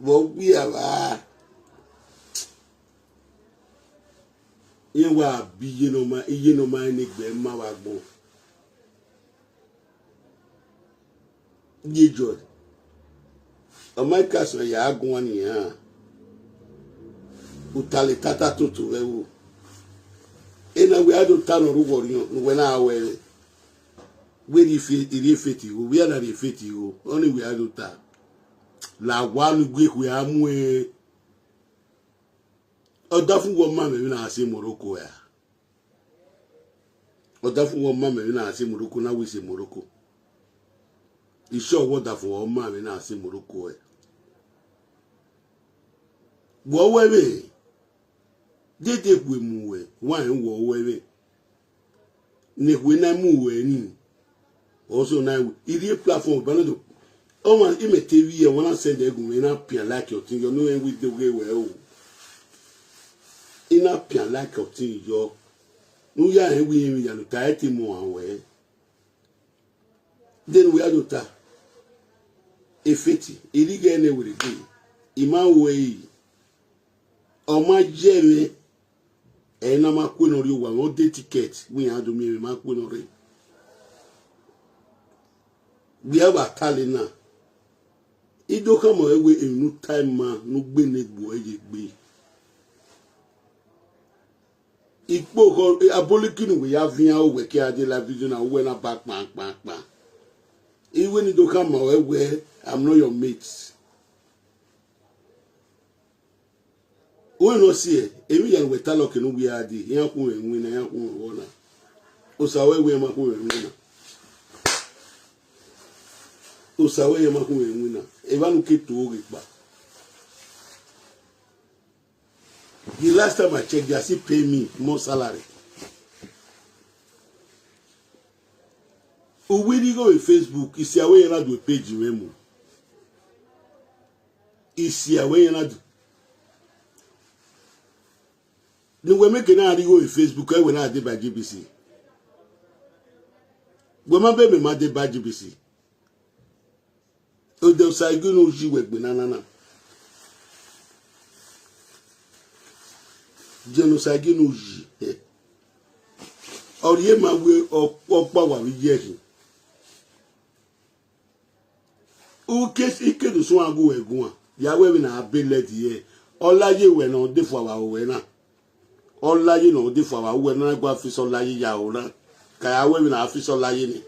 But we have you are be you know my nick be ma wa gbon. Ye joy. O my castle ya agun ni ha. Utale tata tutu ewu. Ena we ado tano rugo when I wear. Where if it you, we are not if it you, only we ado ta. La one week we are mwe. O dafu wo mama we na ase Morocco ya. O dafu wo mama we na ase Morocco na we say Morocco. You sure what dafu wo mama we na ase Morocco ya. Wo wewe. Dede kwe muwe, wan wo wewe. Ne kwe na muwe ni. Also now, irie platform banado. Oh man, ime TV and wanna send the gun in a pian like your thing. You know with the way well. In a pian like your thing, yo. No ya and we in the tight more away. Then we are dota. A fetty, illegally with a day. Ima way. Oh my Jerry. And I'm a queen or you want all the tickets. We had to me, my queen or we have a calendar. It don't come away in no time, man. No benefit boy, be. It spoke a bulletin we have here, we care the live vision and when a back. Even it don't come away where I'm not your mates. We no see emi yan weta lock no bi ade yan ko enwi na yan ko wona osawe we ma ko enwi na osawe ye ma ko enwi na e ba no keto ori pa. The last time I checked, they still pay me more salary. When you go on Facebook, you see a way you do a page memo. You see a way you do. No, we make an go on Facebook. I will not do by GBC. We ma be me ma de by GBC. O de say go no ji we banana. Genocide no ji. Or ye ma we o power we ye. O case ike do so ago egun a. Ya we na abele die. Olaye we na de for our we na. Olaye no de for our we na gba fi so laye ya o na. Ka ya we na fi so laye ni.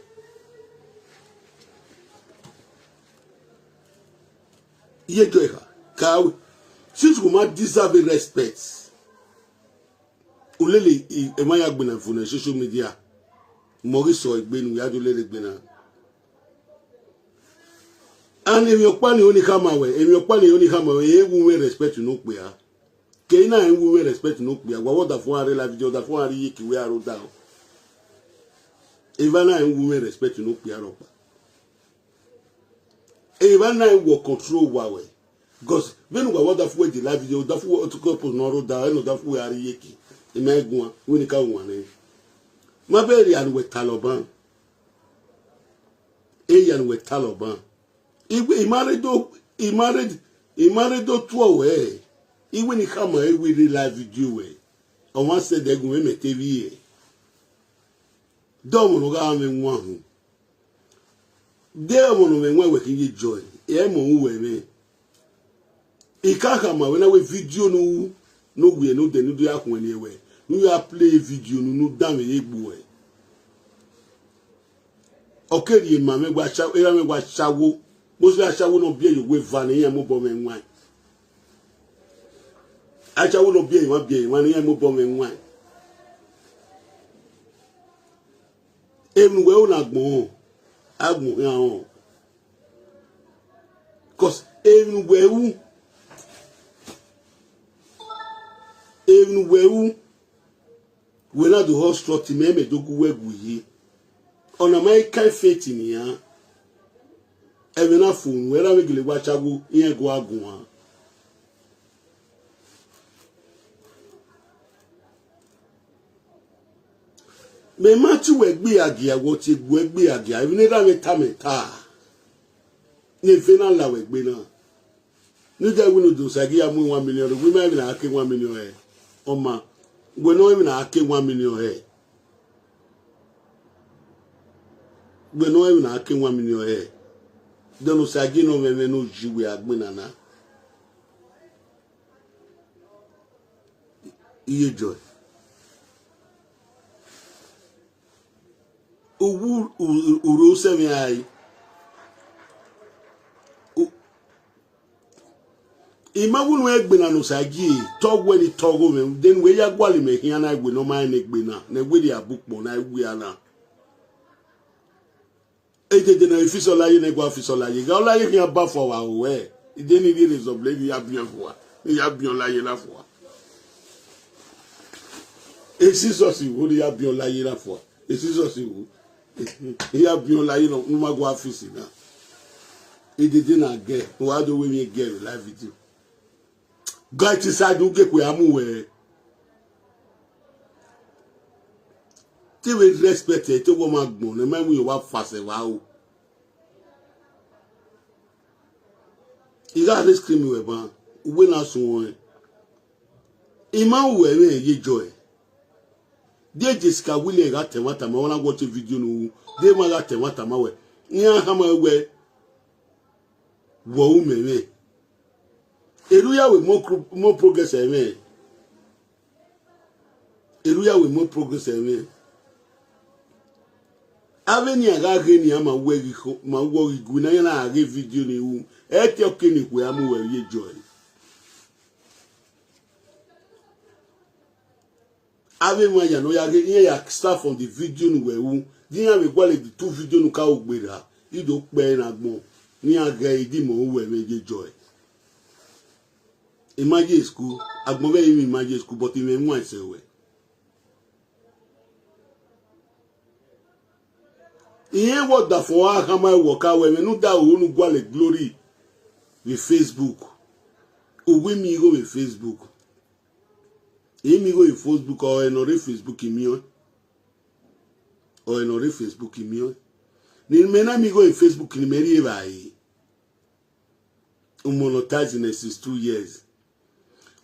Ye joy ka since we ma deserve respect. Ulele emaya gbena funa social media. Maurice o egbenu ya do lele gbena. And if your pani only come away, if your pani only come away, you will respect no queer. Kena and we will respect no queer. What the four life video, the four yiki we are down. Ivana and we will respect no queer. Ivana will control Huawei. Because when we want the four the life video, the four to couple no down, and the four are yiki. Imagine when you come one. My baby and with Taliban. Ayan with Taliban. He married to away. Even he come away with the live video way. On one said they go make TV. Don't want to go and one. They want to when we can joy. Me. He can't come when I video no we no they no do that when anyway. No play video no damn a boy. Okay, the mamma watch out. I watch out. Most of us will not be able to vanilla mobile and wine. I shall not be able to be one year mobile and wine. Even well not more. I go because even well, we're not the whole structure. Maybe do go where we on American faith in here. Even na phone where we gele wachago yen go agun me matu we gbe agia wo ti gbe agia even na me ta ne fe na la we gbe na Nija winu do Sagi amu 1 million. We may even ake 1 million he. Oma. We no even ake 1 million he. We no even ake 1 million he. Don't Sagi no me no jiwe agbenana. Iye joy. Uru semi ai. Imagine we egbe na no Sagi talk when it talk over then we ya gwali me hia na egbe no man egbe na egbe dia bookmo na egbe ana ejeje na ifisola ye na egbe afisola ye ga ola ye hia ba for wa we e dey need resolve le ya bien for ya bien la ye la for e si so si wo ya bien la ye la for e si so si wo ya bien la ye no ma go afisi na ejeje na ge wa do we me ge live video God ti sadu ke kwe amu we ti we respect e to wo ma gbon na ma mu yo wa fase wa o iga ice cream we ban we na sun won ima we me ye joy de Jessica Willie ga temata ma wona watch video no de ma ga temata ma we ni aha ma we wo me me Eruya with more progress amen. Eruya with more progress amen. Aveni agage ni ama wegi ma wogi guna yana age video ni wu. Eti okeni kwe amu we ye joy. Ave ma ya no ya ge ye ya start from the video ni we wu. Di ya me kwale the 2 video nu ka ogbera. Ido pe na gbon. Ni age idi mo we ye joy. Imagine school, agbonbe imi imagine school, but ime mu ase we. Iye what da for aka ma work we me no da o nu gwale glory with Facebook. O we mi go with Facebook. E mi go with Facebook or enore Facebook imi o. Or enore Facebook imi o. Ni me na mi go with Facebook ni meri e bai. Monetize in 2 years.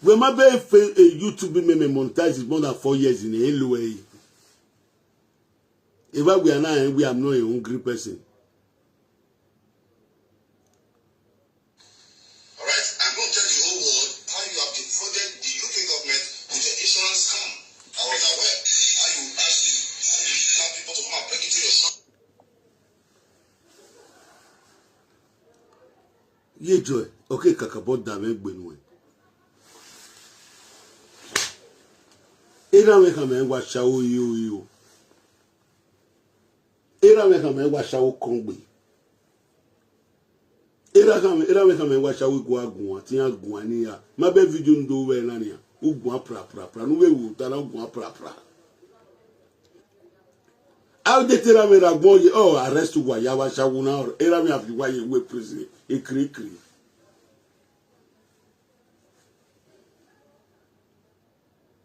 We ma be YouTube me monetize more than 4 years in a way. If we are now, we are not a hungry person. Alright, I'm going to tell the whole world how you have defrauded the UK government with your insurance scam. I was aware how you have people to come and break into your shop. Ye joy, okay, kakabot dame gbenwe. Era me kame wa shawo yo. Era me kame wa shawo kongbe. Era me kame wa shawo gwa gun ati agun ani ya. Ma be video ndo we na ni ya. Ugun pra no we wu ta na ugun pra. How de tera me ra gbon ye oh arrest wa ya wa shawo na era me afi wa ye we prison e kri.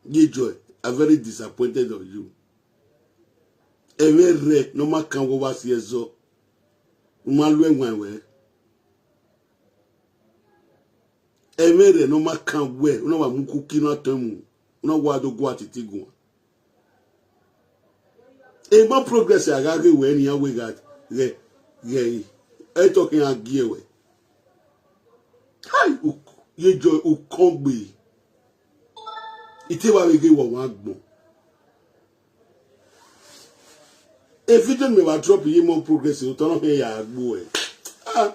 Ye joy, I'm very disappointed of you. Ewe no ma kan wo wa si ezo. Ma lu enwan we. Ewe no ma kan we, no wa mu kuki no atamu. No wa do go Atiti gun. E mo progress agage we ni we got. Ye. E talking agie we. Hi, ye joy o kongbe. Ite wa we ge wo wa gbon. E video me wa drop ye more progress o ton he ya agbo e. Ah.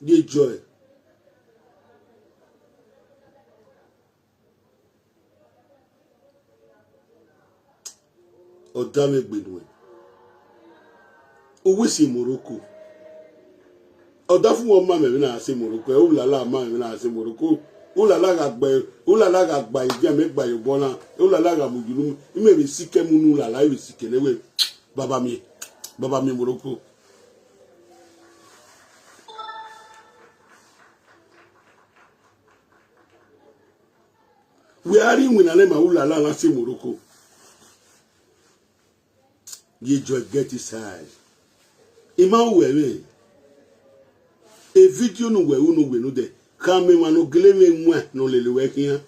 Ye joy. O dame gbenu e. O we si Morocco. O da fun won ma me na se Morocco. E o la ma me na se Morocco. Ulala ga gba ije me gba yo bona ulala ga mujulu ime be sike munu la be sike lewe baba mi Morocco we are in wina le ma ulala na se Morocco ye joy get inside ima we a video no we no de kame wano gleme mwe no lele wekia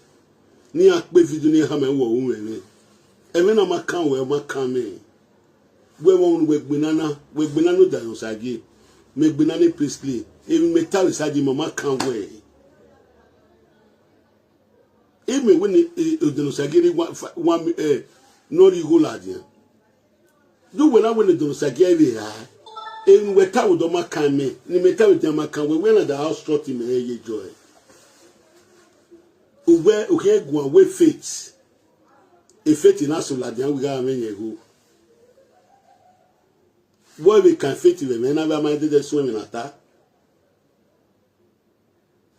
ni akpe video ni ha me wo unwe eme na maka we maka me we won we gbinana da yon sagi me gbinana priestly even metal sagi mama kan we even when the sagi one no rigo ladia do when I when the sagi we even we ta do maka me ni metal with maka we when the house trot me ye joy uwe uke gwa we faith e faith na so ladia we ga me yego boy we can fit we me na ba ma de so me na ta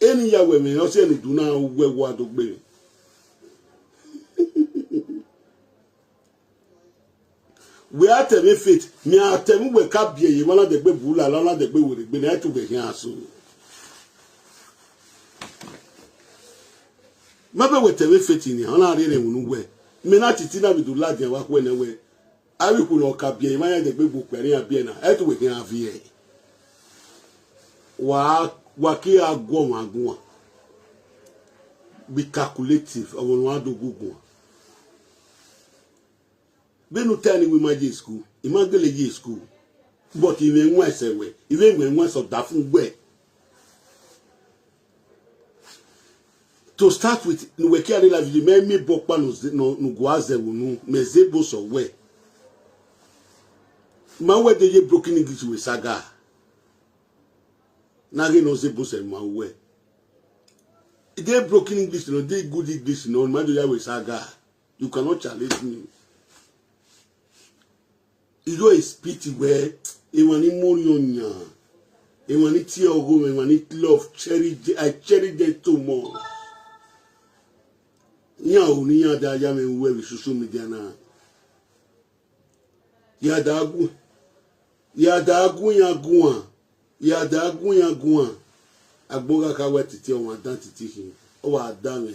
eni ya we me o se ni du na we wo adogbe we atemi fit mi atemi we ka bie yi wona de gbe bula la de gbe wori gbe na tu be hin aso mabe we temi fit ni ona re re wonu we me na titi na bi du la de wa ko na we awi ku no ka bie ma ya de gbe bu pere ya bie na etu we hin avie wa ki agwo magun be calculative awon wa do gugun benu tani we maji school imagele ji school but even when sewe even when so da fun gbe to start with we carry la vie me bokpa no guaze wonu mezebo so we ma we de broken English we Saga na ge no zebo se ma we they broken English no they good English no ma do ya we Saga you cannot challenge me. You know a pity where Ewani Monyonya, Ewani Tiogo, Ewani love, I cherish them too much. Nya uni da yame we social media na. Ya dagu ya guan. Agboga ka we titi o wan dan titi hin. O wa da me.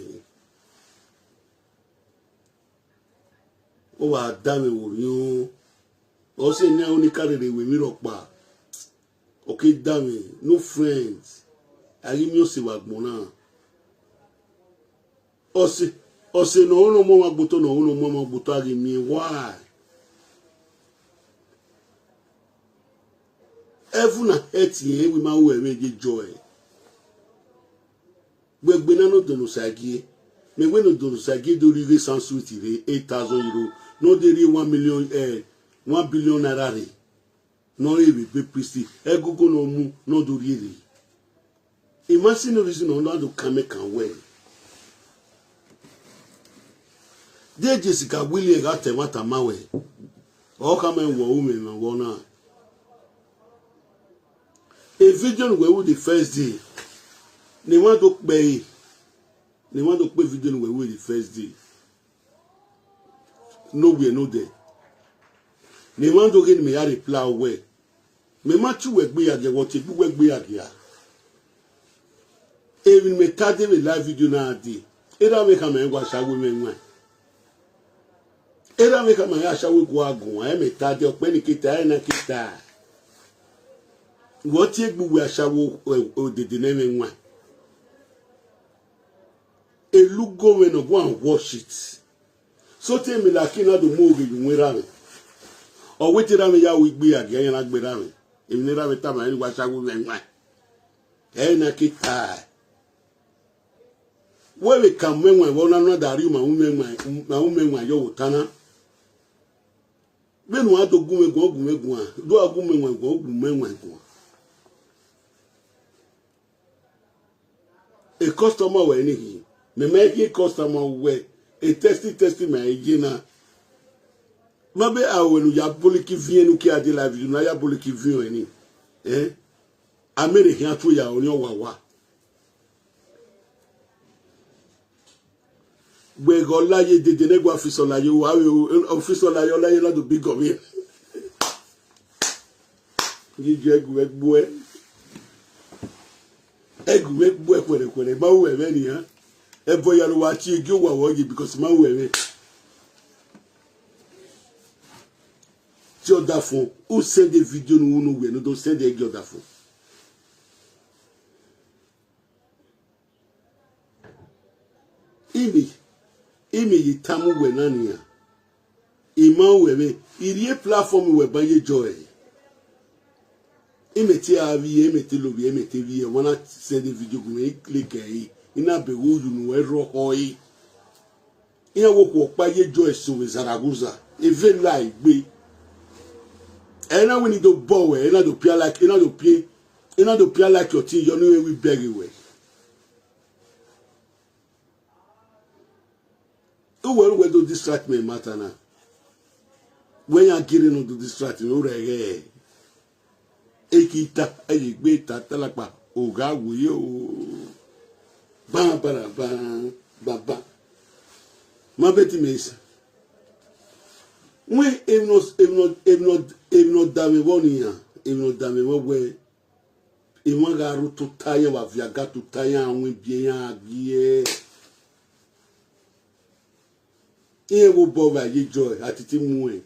O wa da me wo yun. Also, now only carry the way me rockba. Okay, damn it, no friends. I give you see what mona. Also, no more buto no more buto give me why? Everyone hate ye we ma we make joy. We no dono sagi. Me we no dono sagi do rive sans suite 8,000 euros. No dey 1 million 1 billion naira re no e be priest egogo no mu no do really imagine no reason no do come can well de Jessica Willie ga temata mawe o come wo women na wo na a video we the first day ni want to pay video we the first day no we no there ne man do get me ya reply we me ma chu we gbe ya ge what bu we gbe ya ge even me tade me live video na di era me ka me ngwa shawo me nwa era me ka me ya shawo go agun e me tade ope ni kita e na kita what e gbu we shawo odede na me nwa elugo we no go and wash it so tell me like na do mo ge nwera me o wetira me ya wigbe age yan agbera me emi ni ra me ta ma ni wa sagu me nwa e na kita we kan menwa wo na no dari ma umenwa yo utana benu adogun megun a do agun menwa ogun menwa gun a customer we ni me make customer we a testy my agina mabe awenu ya boliki vienu ki ade la video na ya boliki vienu eni american atu ya oni owawa gbe go laye dede negwa fiso laye wa officer laye laye la do big of here gije egbu kwere ma wo ebe ni ha ebo ya lo wa ti egi owa wo yi because ma wo ebe ti o da fun who send the video no we no do send the egi o da fun imi yitamu we nania ima we me irie platform we baye joy imeti avi imeti lobi imeti vi wanna send the video me click aí ina be wo you no ero hoi ina wo ko paye joy so we Zaragoza even like be ena we need to bow ena do pia like ena do pia like your thing you know we beg away. Who do distract me matter now? When you are getting on to distract me, okay? Ekita, beta, talakpa, oga wuyo, ba ba ba ba ba. Ma beti mesa. We even dame bonia, even dame we. Even garu to taya wa viaga to taya we bien agie. Iye wo bova ye joy Atiti muwe.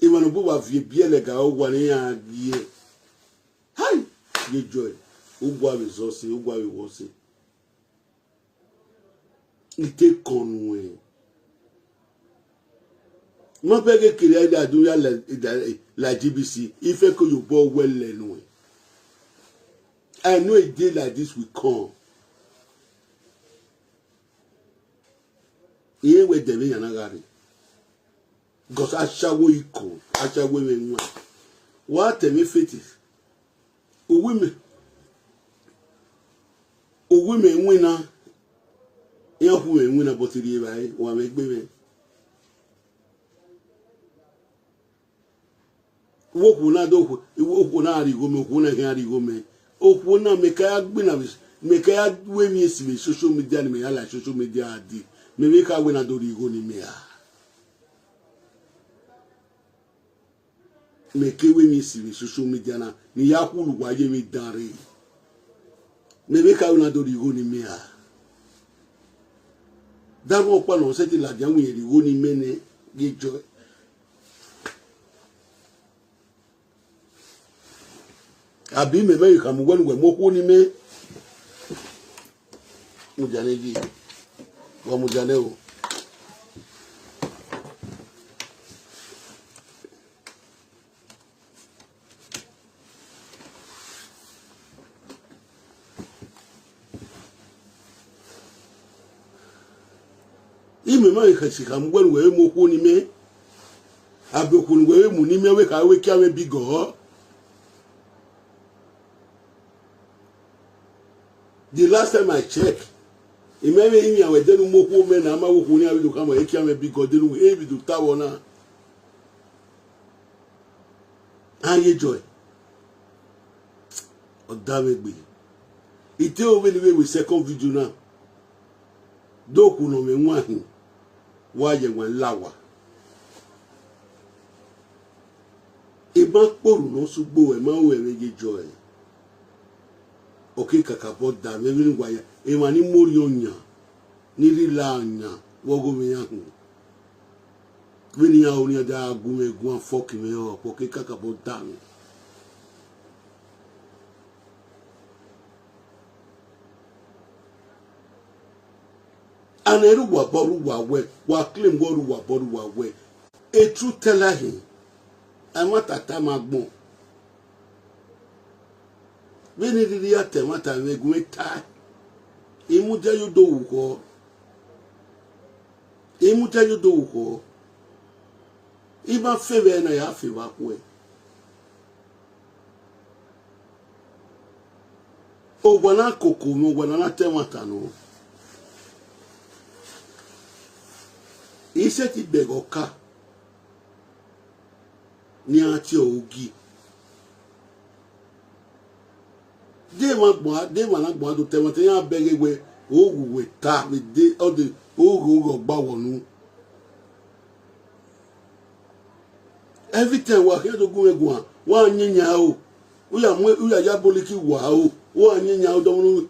Iwan bo wa vie biele ga ogwa ni agie. Hai ye joy. Ogwa resource, ogwa wose. Ite konwe. Mo pege kiri ida dunya la GBC ife ko you bo well lenwe. I know a day like this will come. Here we deve yanagari. Because I shall we call. I shall women. What a me fetis. Women winner. Young women winner, but the river, or make women. Walk will not do. You walk will not go me, who not go me. Oh, wona meka gbina meka we mi esi social media ni me ala social media adi me meka we na do rigo ni me a meka we mi esi social media na ni yakulu wa ye mi dare me meka we na do rigo ni me a dawo pa no se ti la jamu ye rigo ni me ne ge joy abi me me ka mu gwanu gwe moku ni me mujane ji wa mujane o ime me ka si ka mu gwanu gwe moku ni me abi okunu gwe mu ni me we ka we kya we bigo. The last time I checked, imagine in your wedding, Moku men, I'm a woman who come and a big god, then we do Tawana. And you joy. Oh, damn it, be. It tell me the way with second video now. Doku no me one. Why you went lawa? A back poru no subo, a man will joy. Okay, kakapot da me vini gwaya e mani morionya ni rilanya wogo me yahu vini ya oni da gume gwan fuck me up okay kakapot da me aneru wa boru wa we wa claim boru wa we e true teller him amata magbon Veni di ya temata me gweta imuja yodo uko iba feve na ya feva kwe ogwana koko mo gwana na temata no ise ti begoka ni ati ogi de ma gbo do temate ya bege we ogu we ta we de all the ogu gba wonu every time wa ke do gun egun wa anyinya o uya ya boliki wa o wa anyinya o do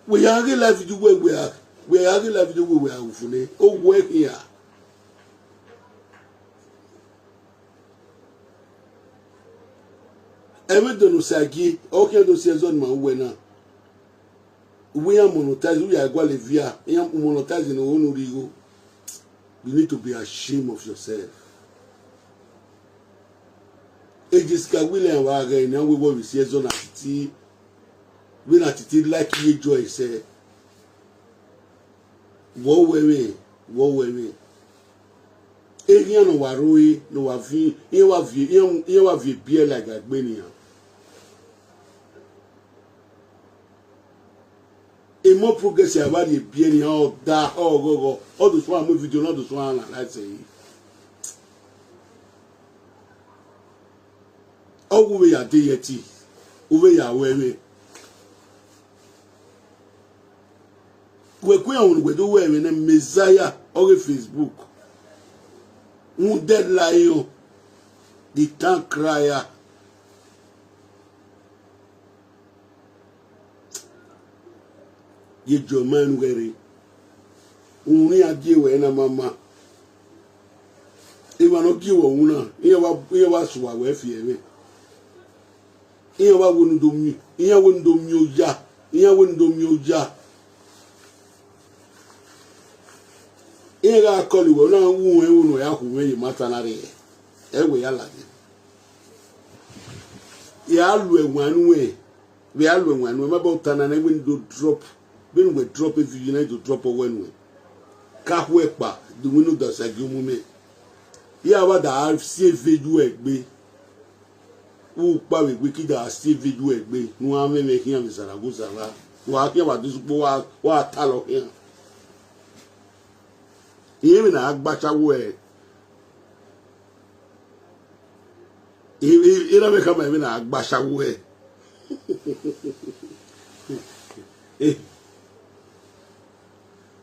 we ya ge life du we are ufune ogu e here Eme dono sagi, okay do season ma wena. We are monetized, we are Gualevia, we are monetized in our own rigo. You need to be ashamed of yourself. Ejiska William Waga, now we will see zone Atiti. When Atiti like you joy say, woe me. Alien no warui, no avi, you have a beer like a Benia. A more progressive about the beer, all that, all those one movie, do not those one, I say. All we are deity, we are where we're going with the women and Messiah or Facebook. Dead lion, the tank crier. Ye German weary. Only a deal and a mamma. If I not give a woman, here was what we're fearing. Here I wouldn't do me, here wouldn't do me, ja, here wouldn't do me, ja. Here I call you, now who when you matter. Ewe ya lade. Ya alwe one way. We alwe one way. About tana na when do drop. When we drop if you need to drop a one way. Kahwe pa. The window does a gumume. Ya wa da see video egbe. U pa we wiki da see video egbe. Nu ame me here me Zaragoza la. Wa ke wa dusupo wa talo here. Even na agbacha we. Ira me kama na agbasha we.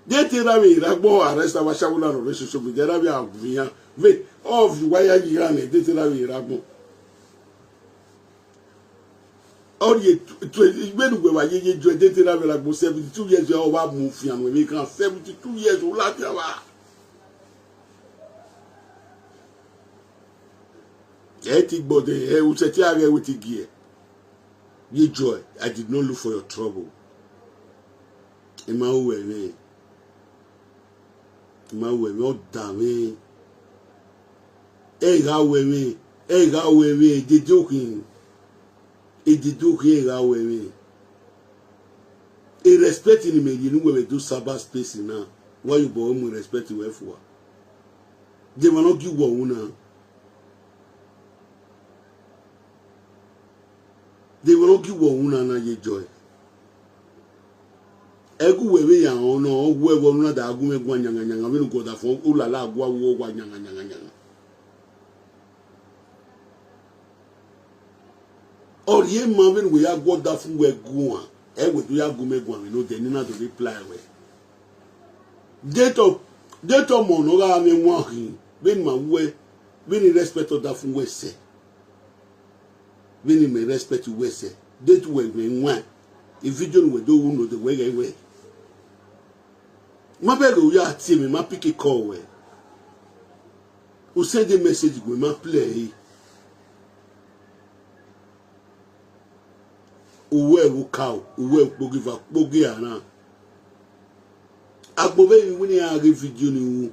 Dete na me ragbo arrest wa shawula no relationship with there be agunya. Ve of wire yiran dete na me ragbo. All ye when we were ye dete na me ragbo 72 years you wa move yan we can 72 years o la wa. Etic body, who said, "I with the gear." Ye joy, I did not look for your trouble. In my way, not damn me. Hey, how me, the joking. It did do here, how me. Irrespecting me, you know where we do Sabbath space now. Why you born with respect to for? They will not give one. They will not give one and ye joy. Egu wewe ya ono wewe wona da agume gwa nyanga nyanga we go da fo ulala agwa wo gwa nyanga nyanga nyanga. Or ye man we agwa da fu we gwa e we do ya agume gwa we no dey na to reply we. Date of mo no ga me nwa hin ben ma we ben respect of da fu we say. Ben me respect we say. Date we nwa. If you don't do know the way. Ma bego ya ti me ma pick a call we. Who send a message we ma play. Uwe wu cow, uwe pogiva pogi ana. Agbobe mi ni a video ni wu.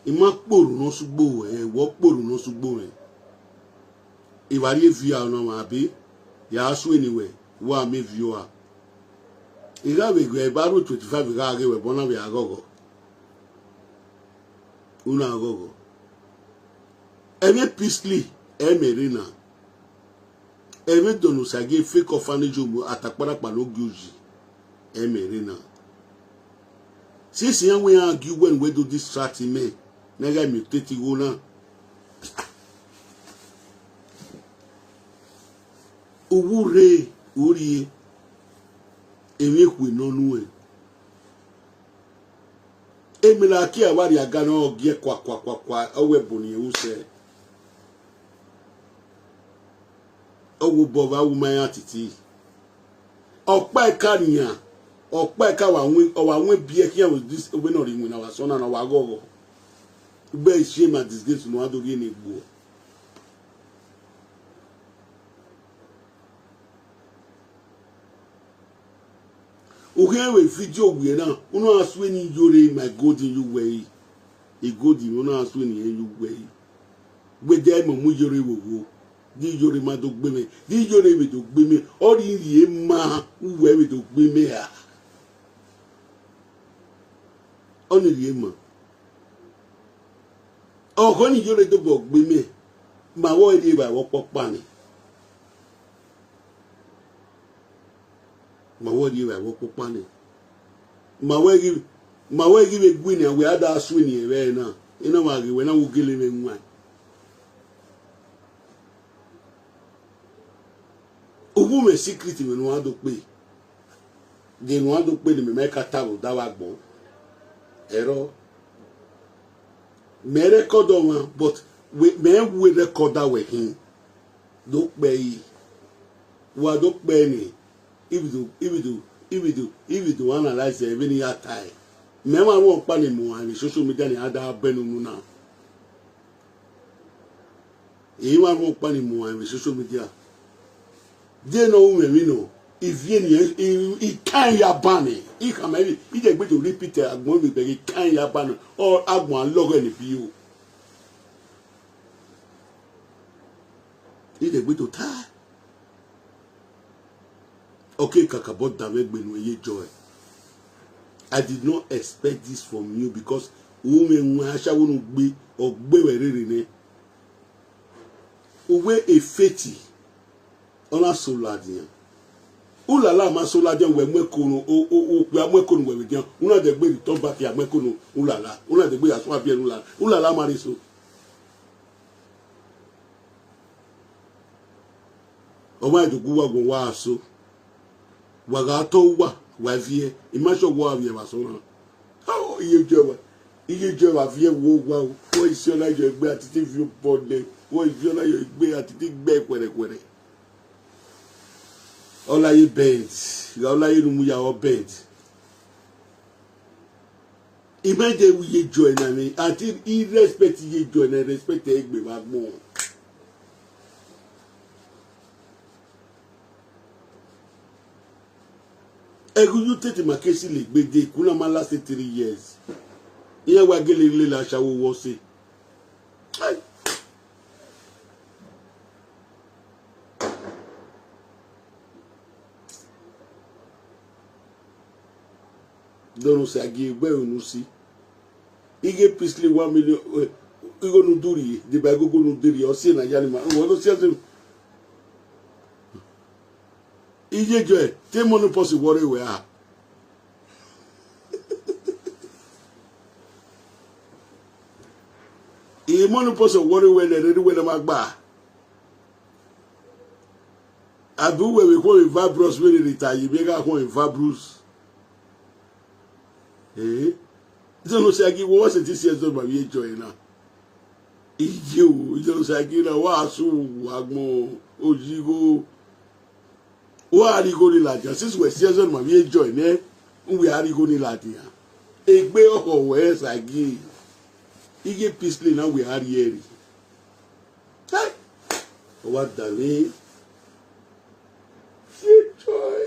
Ima poru no sugbo wo poru no sugbo e. Ivari via no ma bi ya asu anyway. Wa me viewer. Iga we go about 25 ga age we bona we agogo. Una agogo. Eme peacefully emerina. Eme donu sage fake orphanage mu atakpara pa no guji. Emerina. Since yan we argue when we do this strat me, nega mutate go na. Uwure uri eme kwe no nuwe emela ki awari aga na ogie kwa owe boni use owo bova woman Atiti opa kaniya opa ka wa nwe bie ki am this we no ri na wa so na wa gogo be shame and disgrace no adori na egbo we video we now. Uno ask when you my golden you way. A golden uno ask when you way. We there mu yore wo. Di yore ma do gbe me. Di yore we do gbe me. All the ma who we do gbe me ah. Only the ma. Oh, when you read the book, be me. My word, if I walk up money. My word, if I walk up money. My way, give a winner. We had our swinging right now. You know, when I will kill him in one. A woman secret when one to pay. They want to pay them, make a table, that was born. Error. Me record on but we record that with him. Don't pay. What don't pay me? If you do analyze every year time. Me won't pay more and social media ni ada benu now. He won't pay more and social media. They know me know. If he can't ya ban it, he can maybe he just going to repeat it again with he can't ya ban or agwan log any view. He just going to tie. Okay, kakabot damage when we joy. I did not expect this from you because women won't be or be very Uwe a feti on a soladian. Ulala ma soladian we mwekono o mwekono we dian. Una de gbe return back ya mwekono ulala. Una de gbe ya so abia ulala. Ulala mariso. O ma do guwa gon wa so. Wa ga to wa vie. Imasho wa vie wa so na. Oh iye jowa. Iye jowa vie wo wa o isi ona jo gbe Atiti view board le. Wo isi ona jo gbe Atiti gbe kwere. All you bed, all you room ya or bed. Imagine we join me until he respect ye join and respect the egg more. You take my case like bede kuna ma last 3 years. Here we get la shawo wo say. Don't say I give where you see. He get peacefully 1 million. You go no do it. The bag go no do it. Or say na yali ma. What do say them? He joy. Take money possible worry we are. He money possible worry when they ready when them agba. I do where we call in Vabros when they retire. You make a call in Vabros. Eh? Don't say I give what's this year's done by me joy now. You don't say I give a was wagmo ojigo. Why are you going to since we're season my me joy, eh? We are going to Latia. A bay or where's I give. He get peacefully now we are here. What the name? Joy.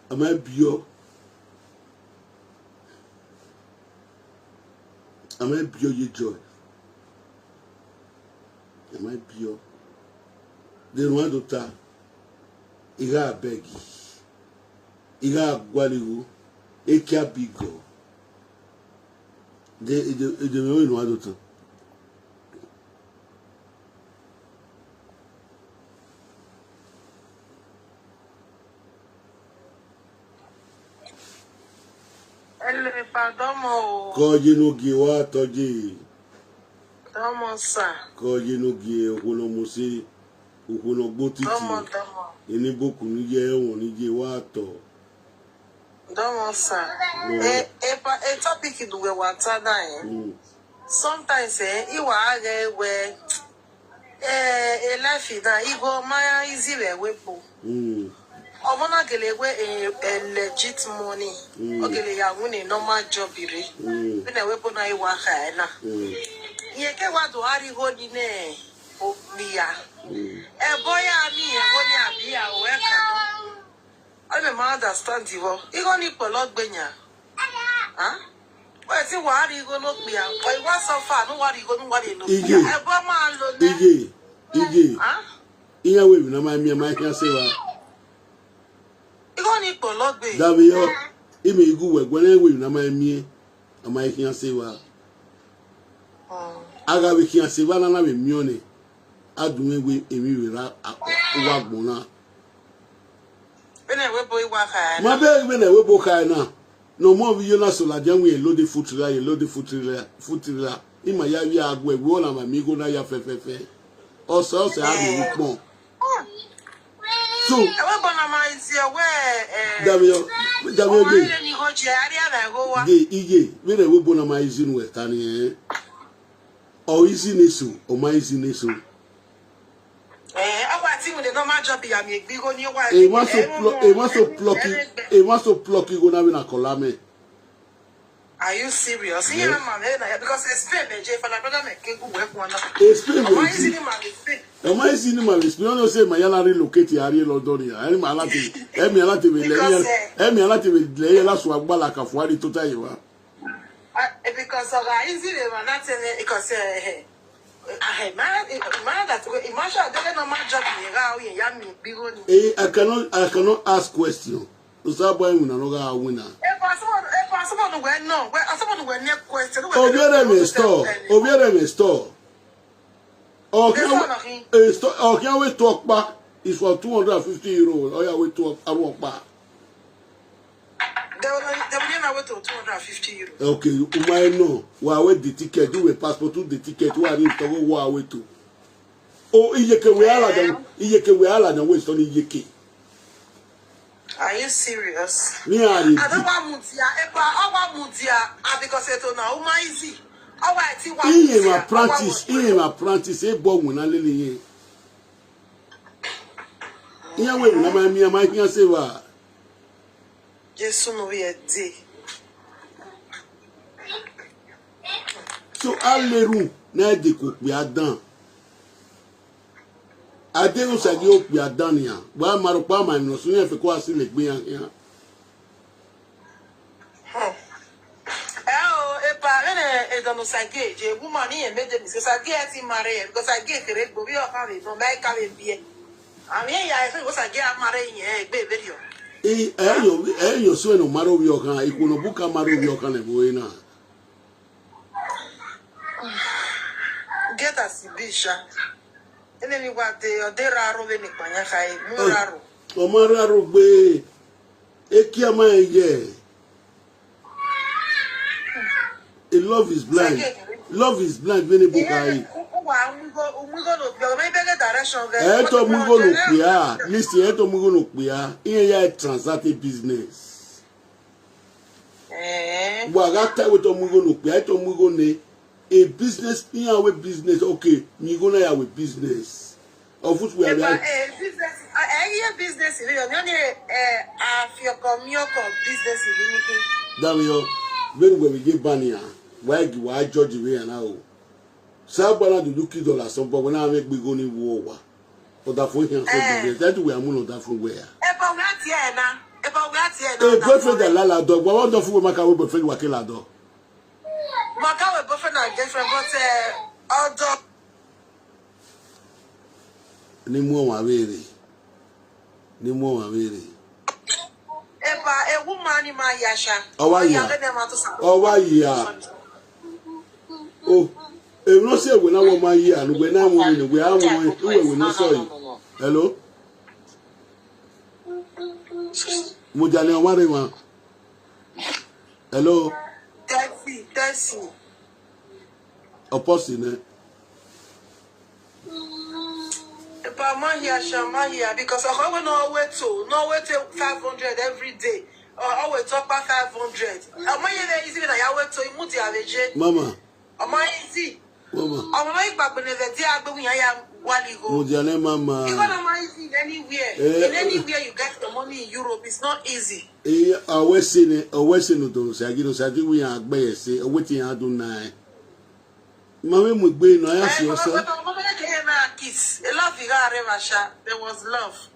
Am I bio? Am I bio ye joy? Am I bio? Then one doctor, Iga begi, Iga gwaligu, Ekia bigo. De me one doctor. Koje no giwa toji. Domo sa. Koje no gie okuno musi, okuno botiti. Domo. Eni boku ni je won ni je wa to. Domo sa. A topic in the water na sometimes iwa age we a life na igo maya easy we wepo. Omona gele we a legit money. Ogele ya win a normal job ire. When a weapon I wa na. Ye ke wa do ari ho ni ne o biya. E boya mi e ho ni abia o e kan no. I don't understand you. You go ni polo gbenya. Huh? Well, see what you go look me out. But what's so far? No what you go no what you look. Ije. Huh? Iya we na my me my can say wa. You go ni polo gbe. Davio, ime igu we gwen we na my me my can say wa. Aga we can say wa na we mione. Adun we emi we ra wa gbona. Bene we boy wa ka. Ma be we na we bo kai na. No more we na so la dem we load the foot trailer. Ima ya wi agwe we all na mi go na ya fe. Also say I be pon. So, I will bona my easier where Davio ge. Ige, we na we bona my izin we tani o easy nesu, o my easy nesu. I think with the normal job ya me big on your wife. E want so plucky go na we na kolame. Are you serious? Yes. Yeah, because explain me, Jay, for the brother make go work one. Explain me. Why is it my mistake? Am I seeing my mistake? You know say my yala relocate area London here. I ma lati. Emi alati we le la so agba la kafuari tota yiwa. Because of easy man not because I man that imagine I don't know my job here. I cannot ask question. Usa boy una no ga wina. Someone went no. Someone went near question. Obiere me store. Okay, we talk back is for €250. Oh yeah, we talk walk back. They will not wait till €250. Okay, you might know. Why wait the ticket? Do a passport to the ticket. Why need to go? Why wait to? Oh, Iyeke we ala na waste on Iyeke. Are you serious? Me are. I don't want mutia. I want mutia because it's on how easy. He my practice. He born when I lily. Here we na my can say wa. Yes, no we a day. So alleru na de ko pe adan. Ade o sagi o pe adan ya. Wa maro pa ma no so yen fe ko asile gbe yan. Don't say je woman here made them because I get him married because I get correct but we are having no make can be. I mean I say was I get married here baby. Yo so no maro wi okan ikuno buka maro wi okan e boy na. Get us bisha. Enemy what they raro we ni panya kai mu raro. O mararo gbe ekiama ye. Love is blind. Love is blind. Veni bukai. Eto mugo no pia. Listen, eto mugo no pia. Iye ya transacted business. Wagata weto mugo no pia. Eto mugo ne a business. Iye we business. Okay, mi go na ya we business. Of which we are like. Business. Business. You business. Damn when we get bania. Why judge we now? Sabana do look $2 some but when I make we go ni war. But that for him that we are moon that from where. Boyfriend that lala dog. But what the fool maka we boyfriend wakela dog. Maka we boyfriend and girlfriend but other ni mo wa were. A woman in my yasha. Oh, yeah. Oh, if no say when I want my year and when I'm winning, we are we no sorry. Hello? Mujane Omarema. Hello? That's Apostle. Because I will not wait to 500 every day. Always talk about 500. Mama. Mama. I'm not back when the day I go in. I am Mujane mama. You gonna manage it anywhere. In anywhere you get the money in Europe, it's not easy. I always say no don't say. You know, say we are by say waiting I do now. Mama mo gbe no ya si o so. There was love.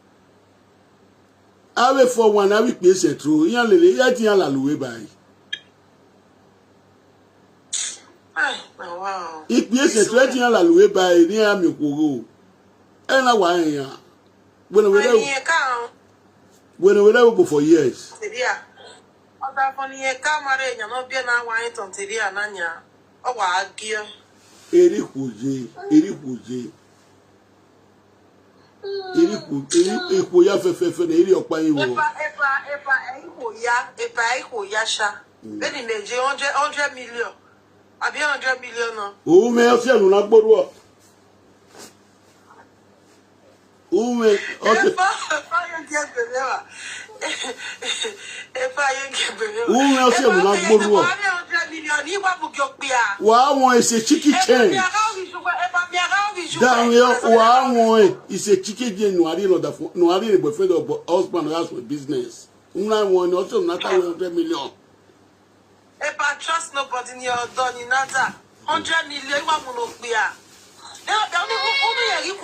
I wait for one I will pay se true. Yan lele ya ti yan la luwe bai. Wow. Ipe se true ti yan la luwe bai ni ami koro. E na wa yan. When we there for years. Other funny camera you no be na wa in tonteria na nya. O wa agia. Eri kuje. Iko ya fefe na eri opa yin wo. Epa iko ya sha. Beni neje 100 million. Abi 100 million no. O me o se anu na gboru o. O me o se anu na gboru o. Wa won is a chicken chain. Down here, wa won is a chicken chain no ari no da no ari boyfriend of husband has with business. Una won also na 100 million. If I trust nobody in your done in that 100 million, you want to be a. You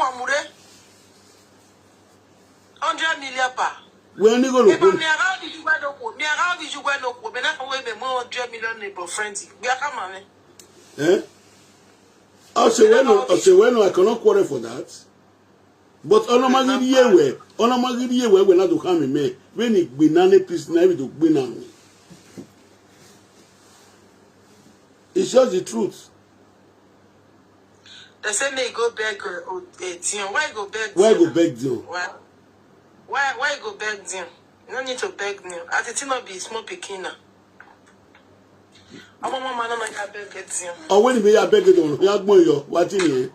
100 million pa. When you go to me around you go no me around you go no me na we be more 100 million neighbor friends. We are come on. Eh? I say when I cannot quarrel for that. But onomagiri yewe when I do come me when it be nane peace na to be na me. It's just the truth. They say may go beg Dion. Why go beg? Why go beg Dion? Why go beg Dion? You don't need to beg Dion. Atiti not be small pikin na. Our mama no make beg Dion. Oh, when be ya beg Dion, you gbon yo, what in here?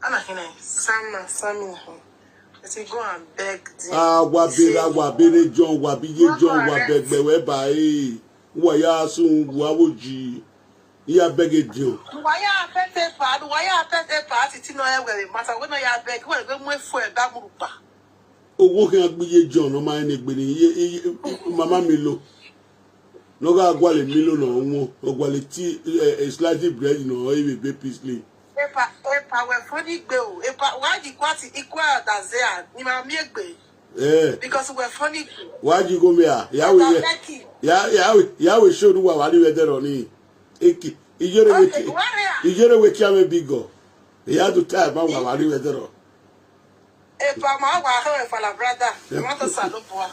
Ana kina Sammy. Let's go and beg Dion. Wa bere John, wa biye John, wa beg be we ba eh. Wa ya sun wa woji. Ya beg Dion. Why ya pete pa Atiti no e we matter when ya beg we go mo fu e ba mu pa. Owo kan agbiye John no ma ni gbe ni mama mi lo. No ga gwale mi lo no won, ogwale ti slightly bread no e be peacefully. Epa we funny gbe o. Epa why the quality equal than there ni ma mi egbe. Because we're funny. Why you go me ah? Ya we show wa wa ni we there oni. Eki ijere we kiame bigo. Ya do time ma wa ni we there. Epa ma wa ho e fala brother. You want to salo boa.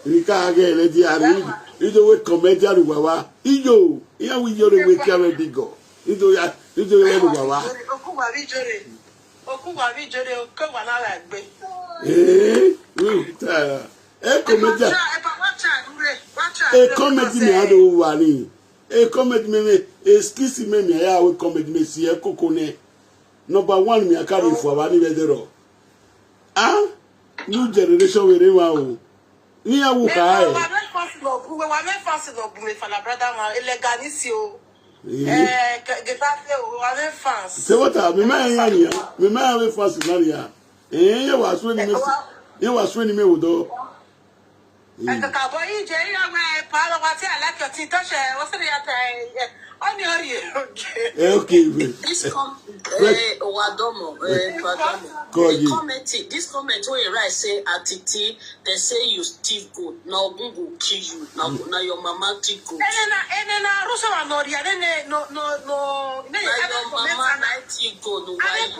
Ni ka ge le di ari. Ijo we comedian wa. Ijo, ya we jore we kiame bigo. Ijo we wa. Oku wa bi jore o ko wa na la gbe. Comedy me ado wari. Comedy me excuse me ya we comedy me si e kokone. Number 1 me carry for wani vedero. Ah, new generation we rewa o. Ni awu ka e. Wa me fast no bu me fa la brother ma eleganisi o. Getafe o wa me fast. Se wata me ma yan ya. Me ma we fast na ya. You was winning me. You was winning me with all. And the cowboy, Jerry, part of what I like your tea touch. What's the okay. This comment where you write say Atiti, they say you steal good. Now Google kill you. Now your mama steal good. And then Russo and no. Your mama steal good. Why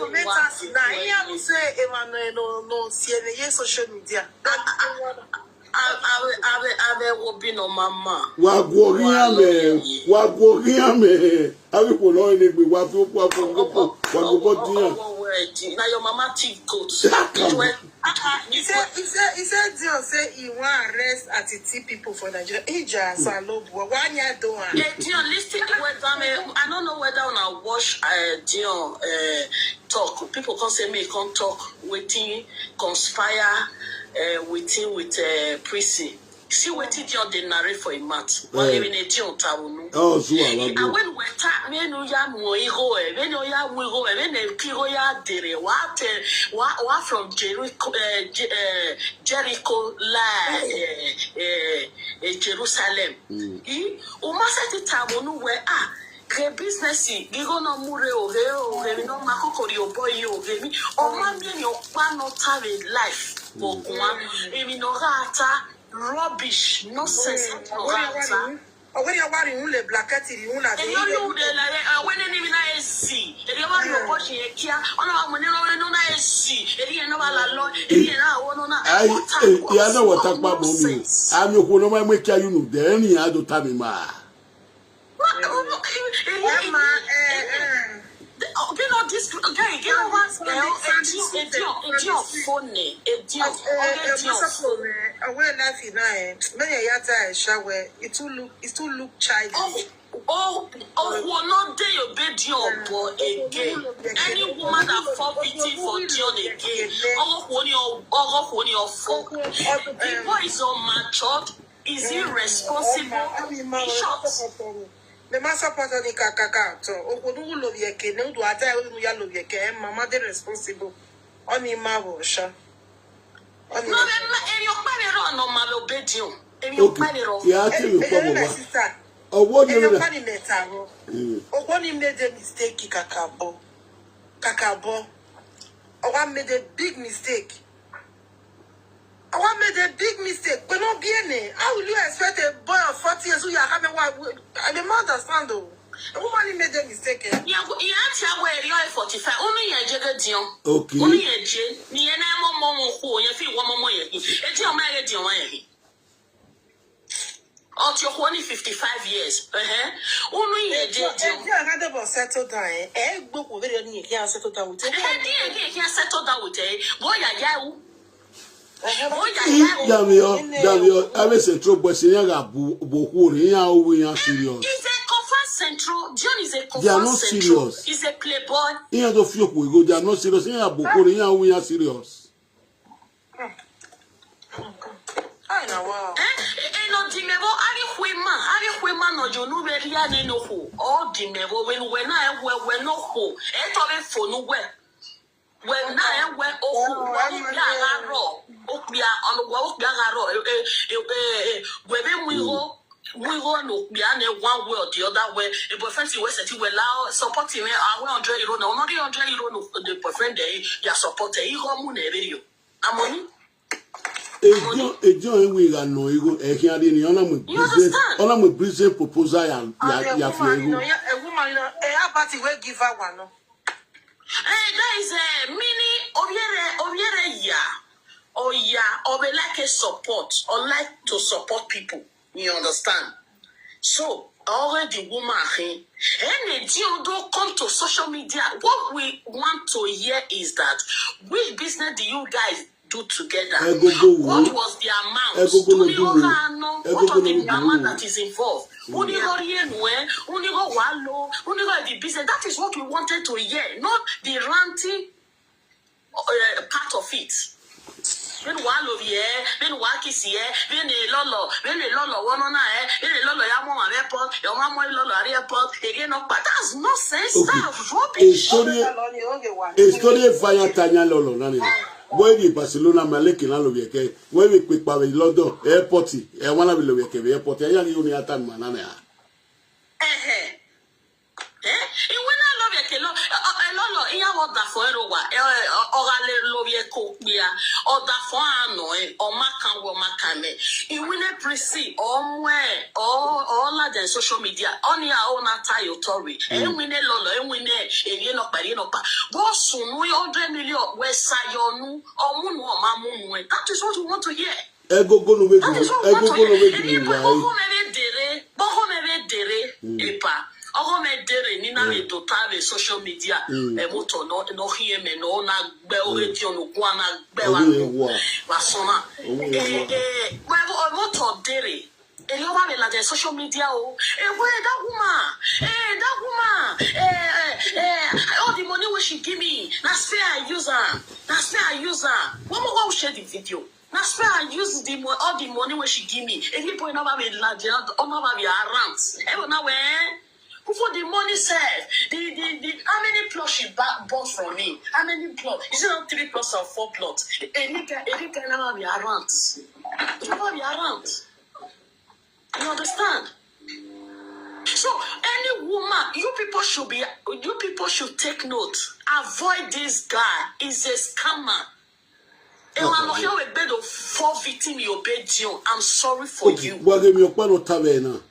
you say no, see social media. I will be no mama. Wagoria me. I will follow in it with what you now your mama teeth goat. He said Dion say he want arrest Atiti people for Nigeria. He just a low boy. 1 year don't. Dion, listen to what I don't know whether when I watch Dion talk, people can say me can't talk waiting conspire waiting with Prissy. See what did you the narrate for a month? Well, even a deal town. Oh, so I and when we talk, when you are when you are when the people are there, what from Jericho, Jerusalem. Almost at the time where the business, you go no more or no Makoko, your boy, you gave me, or man, your plan not have a life. For one, even no rubbish, nonsense. When you're wearing the blacket, you will have when any I see, if you want to watch a kia, on our money, I see, if you know a lot, if you know what talk about me. I'm your one of my make you know, there any other time. You know this guy, you know what's funny. It too look childish. Oh, not day your bed boy again. Any woman that fall victim for Dion again. The boy is unmatured, is irresponsible. He shots. The master part of the kakaka, Okodu love your kid, no, do I tell you, you love your kid, Mamma, the responsible. Only Marvosha. No, then your money on my bedroom. And your money on your sister. Oh, what you know? Oh, one made a mistake, Kakabo. Oh, I made a big mistake. I made a big mistake, but not bien. How will you expect a boy of 40 years who you are having one? I don't understand though. A woman made a mistake. Yeah, you answer where you are 45. Only a jagadion. Okay. Only a jay. Near Momo, who you feel one more. It's your marriage, your way. Out your 55 years. Only a jay. I had about settled down. A book will really can't settle down with it. I can't settle down with a boy. Davio, I say true, but Sinaga Boku, we are serious. Is a conference central. John is a conference. They are not serious. Is a playboy. Here the few we go, they are not serious. Here Boku, we are serious. I know. Wow. No, Dimebo, Ari Human, no, you know, very any no who. All Dimebo, when I were no who. Etobe for no where. When I went over Okbia on the walk Gagaro, when we go no Biane one way or the other way, a boyfriend was that you will allow supporting me. I will enjoy you, no, not enjoy you, the boyfriend day, you support a home video. I'm a joint we got no ego, a hearing on a business proposal. A woman, a party will give her one. There is a mini or we like a support or like to support people. You understand? So already woman any deal don't come to social media. What we want to hear is that which business do you guys do together? What was the amount? What was the amount that is involved? Only the business. That is what we wanted to hear, not the ranting part of it. When one of ye, when Wakis here, when a lolo, one on when a lolo, Yamon airport, your mamma lolo airport, again, but that's nonsense. That's rubbish. A story of fire Tanya Lolo, Nani. Where the Barcelona Maleki Nalovieke, where we quick by London airport, and one of the airport, a young uniatan manana. When I love you, Lolo, in your order for or I love you, cook beer, or the for or Macan or Macame. You will not proceed or where all the social media, only our own attire, Tory, and we ne Lolo, and we ne, and you know, but you know, what soon we all 100 million, West Sayonu, or Moon or Mamun. That is what we want to hear. Ego go no make ni na me total social media e moto no hie me no na gbe oreti onu kwa na gbe wa soma wa moto dere e yo ba me la social media o where that woman all the money we she give me na say I use her what share the video na swear I use all the money where she give me. Any boy never be large, or never be around. Ever now when before the money said the how many plots she bought from me? How many plots? Is it not 3 plots or 4 plots? Any guy never be around. Never be around. You understand? So any woman, you people should take note. Avoid this guy. He's a scammer. I'm sorry for you.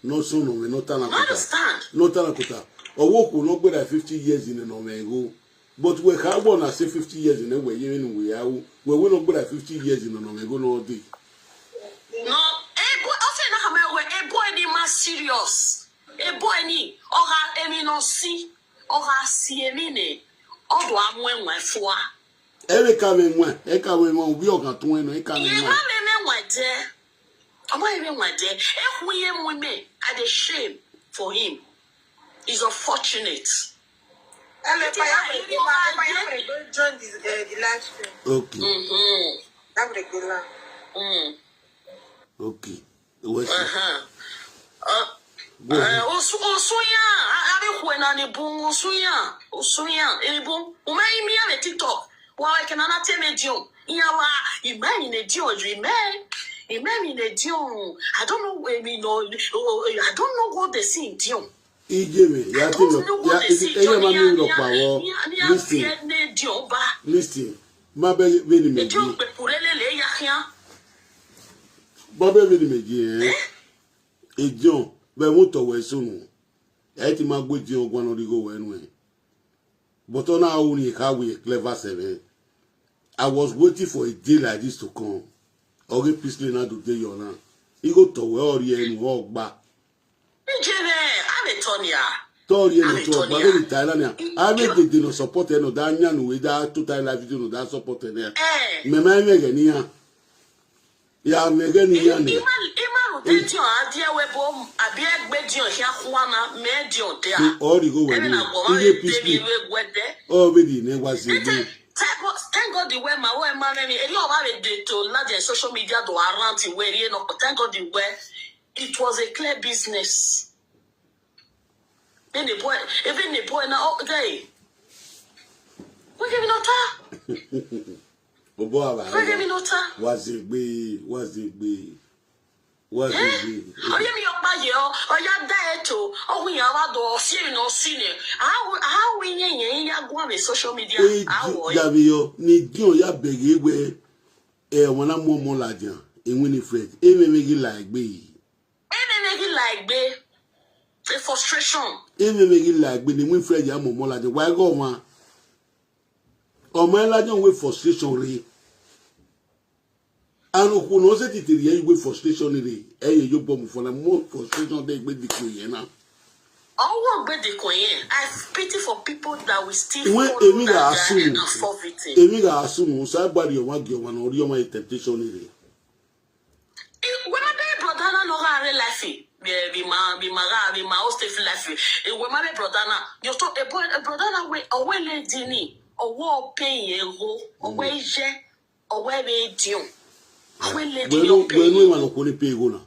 No soon, no talent. Understand? No talent. Or work will not go like 50 years in a Nomego. But we have one, I say 50 years in a way, even we will not go like 50 years in a Nomego no day. No, a boy ni más serious. A boy ni, or emi no si, or si emine, or do amwe fwa. Every coming one, we all got 20, I can't remember my dear. I'm not even my dear. If we am with me, I the shame for him. He's unfortunate. Join the live stream. Okay. That would be long. Okay. Osuya, I when I boom, Osuya, Ebon, Umay me on a TikTok. Why can I not tell me, Joe? You man in a Joe, you man in a Joe. I don't know where we know. I don't know what they see, Joe. Listen. My baby, very Bobby Media, a John, but won't always soon. I think my good John one or the go anyway. But on our only how we clever 7. I was waiting for a day like this to come. Or get peacefully now to day your land. You go to where you and walk back. Toria, but Thailand. I made the dinner support and Danian without 2 times life to that support there. Mamma Megania. Ya megani yani. Ima rotation adia webo abia gbedio hia kwana medio there. All the go when. Oh baby ne was it. Thank God the way my way man me eri oba be to large social media do around where you know thank God the way it was a clear business. Then the boy now okay. What give me nota? Was it be? Oh, you mean your body? Oh, you're there too. Oh, we are do see no senior. How we ya go on social media? Javio, need you ya beg way. When I'm more larger, in Winifred, even make it like me. The frustration. Even make it like me, the Winifred, ya more larger. Why go, man? Or my larger with frustration, really. And who knows it is with frustration, you bomb for the more frustration they with the queen. Oh, but the queen, I pity for people that will still when follow and forfeit it. Emiga assume, somebody you want your one or your my temptation. When my brother no are laughing, be my host if laughing. When my brother, you talk a brother away lady, or war pay a go, away je, away be due. When we want to pay go now.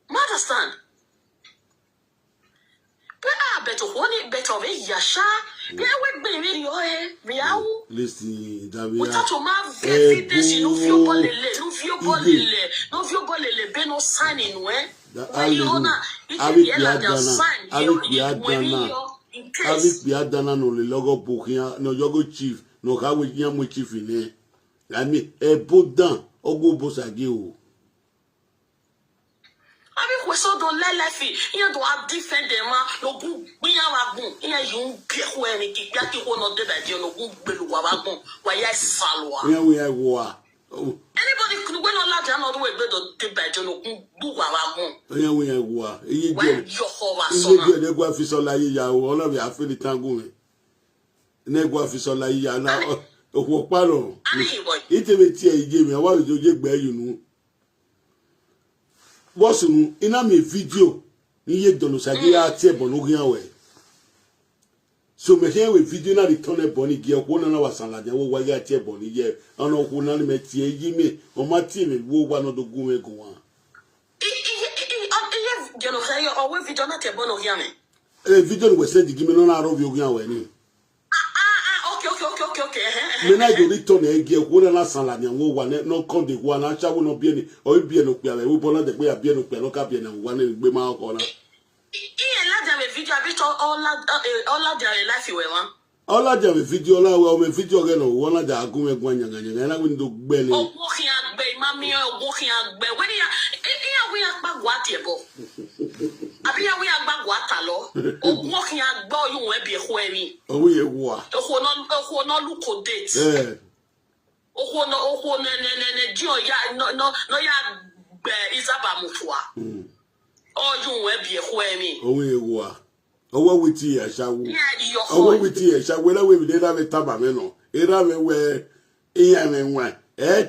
Understand? Better be Yasha. They would be really listen, without a man, evidence in no ball, no signing where. I will done no logo book here, no yogo chief, no how we yam chief in here. I mean, a put down, or go boss again. I mean, we saw don't let life. You do have defend them. No good. We are a boom. Here you get when it get you one of the bed. You know, good bill. Why I follow. Here we are. War. Anybody could win a large another way. But the bed. You know, good. Here we are. War. You get your home. You go officer like you. All of you are feeling tango. You go officer like you now. Oh, pardon. It will tear you gave me. Why would you get bear? You know. What's in a video? You don't know, Saga, table looking away. So me here with video na return boni ge ko na wasala je wo wa ya tie boni ye ono ko na me tie yi me o ma tie me wo wa no do gun e gun wa je no say o we video na tie bono ya me video we say di gi me no na ro bi ogun awe ni okay me na do return e ge ko na sala ni wo wa no come the one na cha wo no bi ni o bi no pe awe wo bo na de pe ya bi no pe no ka bi na wa na gbe ma ko na video abi to all their life we wan all their video la we o me video ge no wona da agun egun anyanga na we ndo gbe ni ogun kin agbe mami ogun kin agbe we ni ya we agbagwa tie bo abi ya we agbagwa ta lo ogun kin agbe oyun we bi eho emi owo ye wa oho no look o date oho ne dio ya no ya gbe izaba mutua oyun we bi eho emi owo ye wa owo witi ya shawo owo witi ya shawo la we bi na me taba me no era me we iya me nwa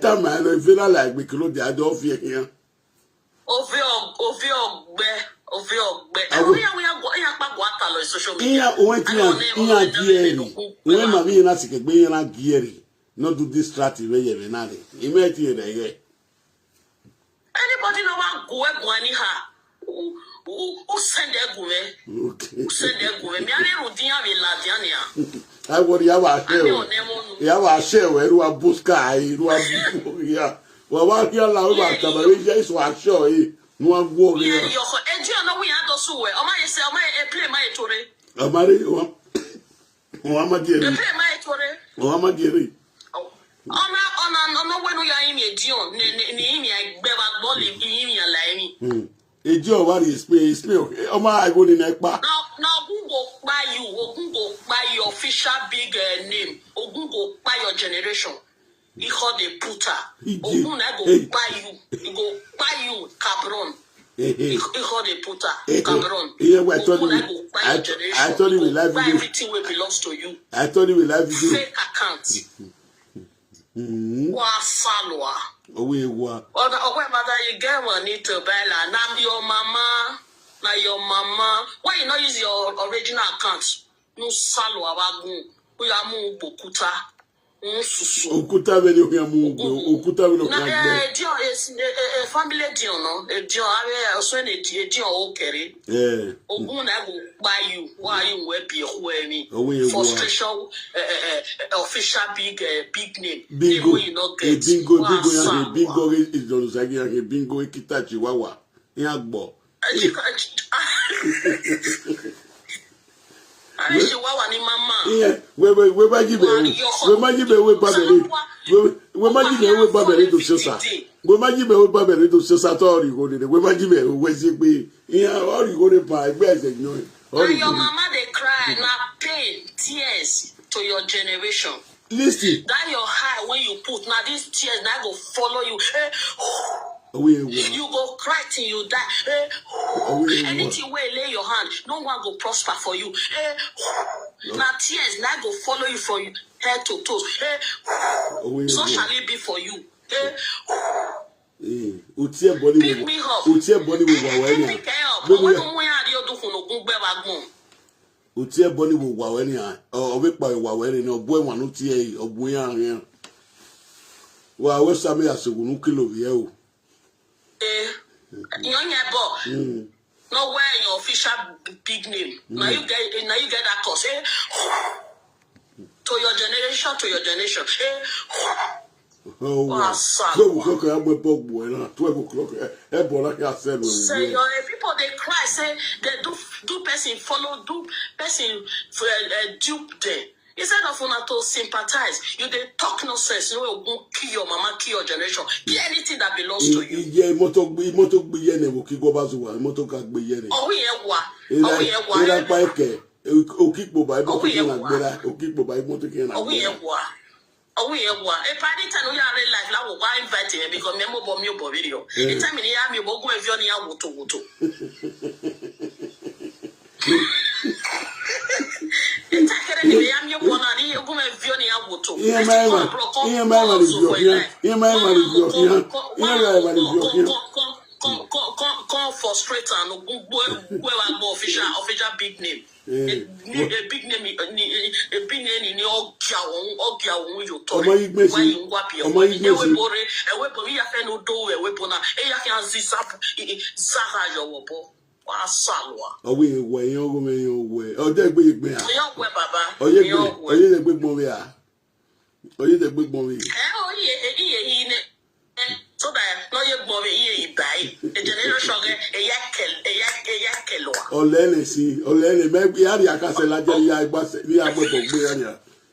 ta ma no feel like we close the door fi here ovi ogbe e ya pa gwa ta lo social media iya o wenti iya gieri we ma mi na sike gbe na gieri no do distract we ye be na de imeti e de anybody no want go egwani ha who send egume okay send egume mi are rudin ave la diania I worry ya wa share we ru abuska ru abu ya wa ya la o ba tabare je so asho yi no agwo mi yo eji ona we ado so we o ma ye say o ma e play ma e tore amari o ma di eri play ma e tore o ma di eri ona we no ya imi eji on ni imi agbe ba gbo le imi ya la imi eji o wa ri explain o ma go ni na pa no ogun go buy your official big name ogun go buy your generation he hold the puta ogun na go buy you he go buy you cabron he hold the puta cabron I told you we live buy everything will belongs to you I told you we live video fake account wa salwa owe wa owe mother you get money to buy la na your mama why you not use your original account no salo abagun o ya mu okuta nsusu okuta be ni o ya mu okuta be no ka gbe dio family dio no dio are so na dio o kere ogun na go buy you why you we be ho emi frustration official big name bingo you not get bingo is don sagi ya bingo ekita chiwawa ya gbo Chihuahua ni mama. Yeah, we majibe we babere to sosa. We majibe we babere to sosa tori go de. We majibe we si pe. Yeah, all you go de pa egbe ese no. Your mama they cry na pain, tears to your generation. Listen. That your heart when you put now these tears now go follow you. You go cry till you die. Anything where you lay your hand, no one go prosper for you. Now tears now go follow you from head to toes. So shall it be for you. Pick me up. Utie boni wo wa we ni a obi pa wa we ni obo enwa no tie obo yan wa we same asegunu kilo ye o no wear your official big name. Now you get that course. To your generation. Oh, so okay, I'm a bog boy now. 12 o'clock. Say your people they cry, say they do person follow, do person dupe them. Instead of una to sympathize, you they talk nonsense. You know, you kill your mama, kill your generation, kill anything that belongs to you. Yeah, moto be yene wo ki go bazuwa, moto ka gbe yene. Oh yeah, Ila pa eke, okikpo ba ibo ki na gbera, okikpo ba ibo ki na gbera. Oh yeah, a party time we are real life. La wo wa invite him because me mo bo mi bo video. The time ni ya mi bo go evio ni ya woto. Itakere ni ya mi bo na ni go evio ni ya woto. Come for frustrate and go official big name. A big name in your Ogia, you told me. Why you wap your money? A weapon, we have no door, a weapon, a can zap Saga your wabo. Salwa. Oh, we were young women, oh, they big man. Young web, Baba. Oh, you're the big movie. Oh, you're the big movie. So that no you boy you buy a generation a yakel. Oh, Lenny, maybe Yaria Castle, Lateria, but we are both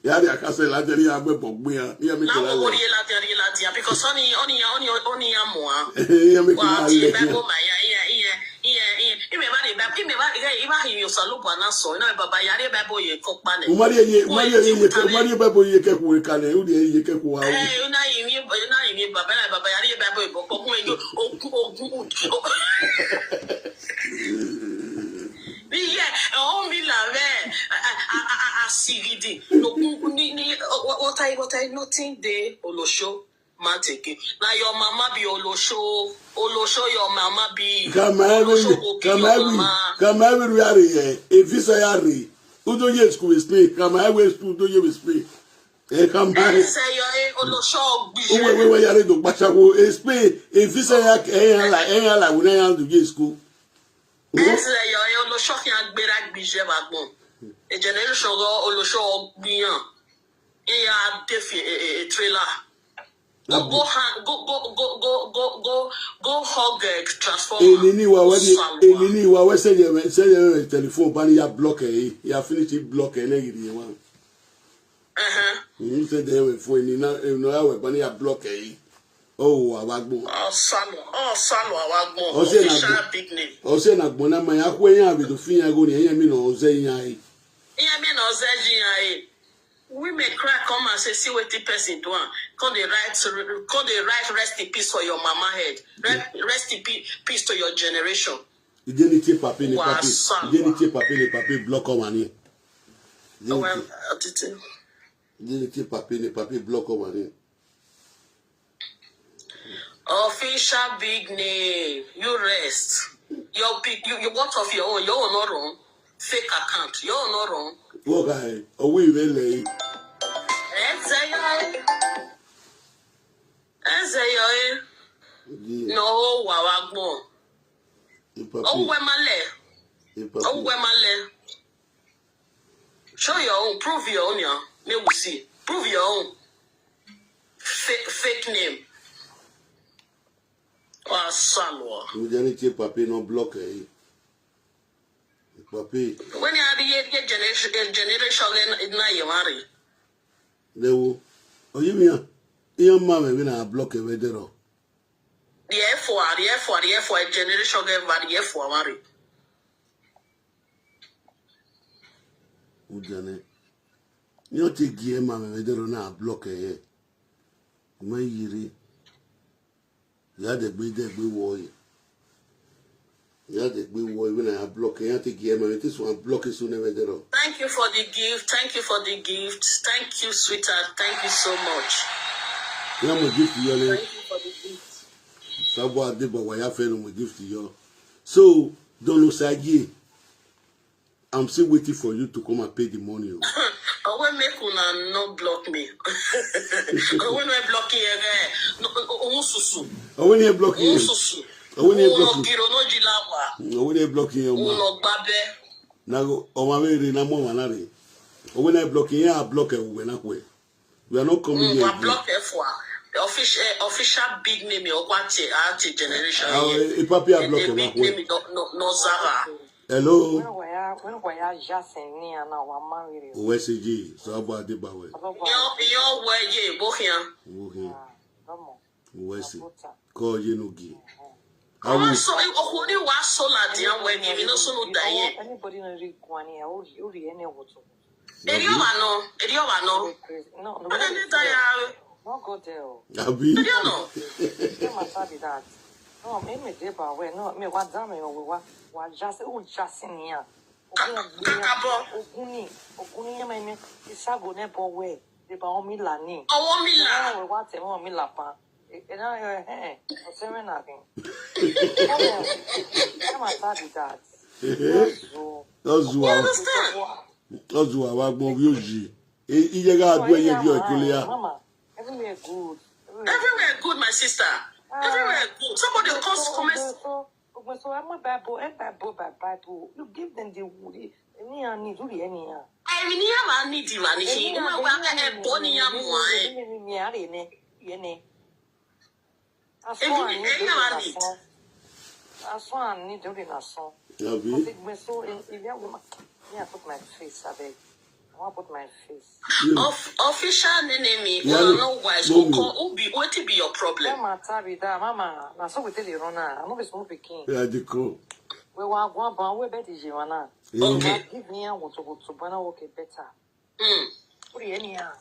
Yaria Castle, Lateria, both we are here because only more. What I nothing there Olosho man take it. Now your mama be Olosho your mama be come every area if you say Harry who don't you school speak come highway school don't you speak come by say your Olosho we are to Bachawo speak if you say like we don't to get school say your Olosho can be like bije bagbon a generation Olosho biyan a trailer. Go hug transformer. Any wa say your telephone ban ya block ya finish block na you want. You say they phone ni na no ban ya block oh awagbo. Oh salo awagbo. Official big name. O say na gbona ma ya kwen ya be to fin ya go ni eyan mi no ze yan yi. Eyan mi no ze yan. We may cry, come and say, see what the person do. Come the right rest in peace for your mama head. Rest in peace to your generation. You didn't take papi ni papi. You didn't take papi ni papi block on money. Oh well, Atiti. You didn't take papi ni papi block on money. Official big name. You rest. Your big. You got off your own. You're not wrong. Fake account. You're not wrong. What guy? Oh, we really. No, wawagbo. Oh, where my show your own, prove your own, yeah. May we see. Prove your own. Fake name. Oh, Salwa. We didn't take papi no block papi. When you are the generation in Nayamari. Lewo. Oh, you mean your mama when I block a vedero. The F4 generation gave the F4 Mari. Ujane. You take gear mama vedero na block a my yiri. You had a big boy. Yeah, when I block it, I take this one block it soon never there. Thank you for the gift. Thank you for the gift. Thank you, sweetheart. Thank you so much. Yeah, I'm gift to you. Thank you for the gift. Sabo ade but why I feel my gift to you. So don't know Sagi. I'm still waiting for you to come and pay the money. I will make una not block me. I will not block you again. No, susu. I will not block you. Susu. I will not block you. Now, oh, my baby, no more manare. When I block you, I block it when I quit. We are not coming here. I block it for the official big name of what generation. If Papi, I block it. Name no Saga. Hello. When I just saying, and now I'm married. OSG, so about the Bawe. Your way, ye, Bohian. OSG. Call you no gi. Oh, so only was so lad, when you know so no die. Anybody in the one here, who any water. No. No, not go there. Abi. No. That. No, me deba we no me wa dame o wa just in here. Oguni ya me isago ne bo we deba o mi la ni. O mi la. We wa te mo mi la pa. And I hey, what's nothing. Come on, that. That's You understand? That's why I want you. You got to do it. Mama, everywhere good. Everywhere good, my sister. Everywhere good. Somebody comes comments. So I'm a Bible. You give them the wood. Any need to be any. I mean, I need you, man. If you know where I am, Bonnie, I'm wine. That's why I need to be a song. So if you put my face, I beg. I want to put my face. Official name, well, no wise. What will be your problem? Mama, now so we tell you, Rona, I'm not a small picking. Yeah, the cool. We want one pound, we bet is Joanna. Okay. Give me a water to Bana work better. What do you know?